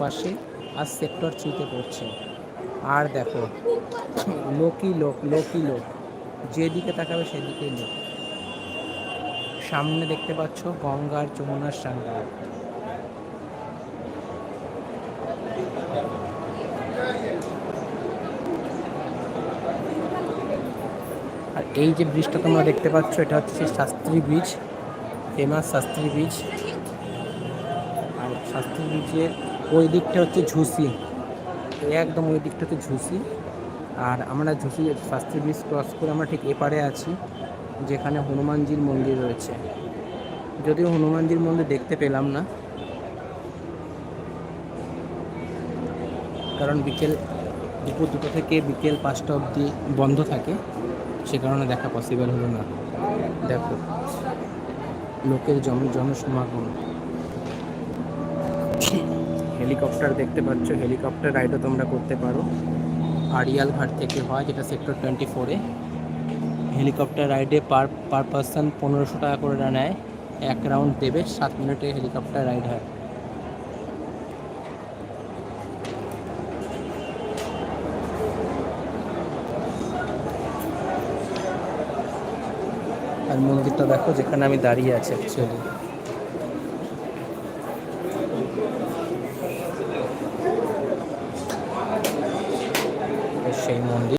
পাশে আর সেক্টর 3-তে পড়ছে। আর দেখো লোকই লোক, লোকই লোক, যেদিকে তাকাবে সেদিকেই লোক। সামনে দেখতে পাচ্ছ গঙ্গার যমুনার সঙ্গম। আর এই যে ব্রিজটা তোমরা দেখতে পাচ্ছ, এটা হচ্ছে সেই Shastri bridge, famous Shastri bridge. আর শাস্ত্রী ব্রিজের ওই দিকটা হচ্ছে ঝুসি, একদম ওই দিকটা হচ্ছে ঝুসি। আর আমরা ঝুসি শাস্ত্রী ব্রিজ ক্রস করে আমরা ঠিক এপারে আছি, যেখানে হনুমানজির মন্দির রয়েছে। যদিও হনুমানজির মন্দির দেখতে পেলাম না, কারণ দুপুর 2টা থেকে বিকেল 5টা অবধি বন্ধ থাকে, সে কারণে দেখা পসিবল হলো না। দেখো লোকের জনসমাগম। হেলিকপ্টার দেখতে পাচ্ছ, হেলিকপ্টার রাইডও তোমরা করতে পারো। আড়িয়াল ঘাট থেকে হয়, যেটা সেক্টর 24-এ। হেলিকপ্টার রাইডে পার পারসন 1500 টাকা করে নেয়, 1 রাউন্ড দেবে, 7 মিনিটে হেলিকপ্টার রাইড হয়। আর মন্দিরটা দেখো যেখানে আমি দাঁড়িয়ে আছি অ্যাকচুয়ালি, সেই মন্দির।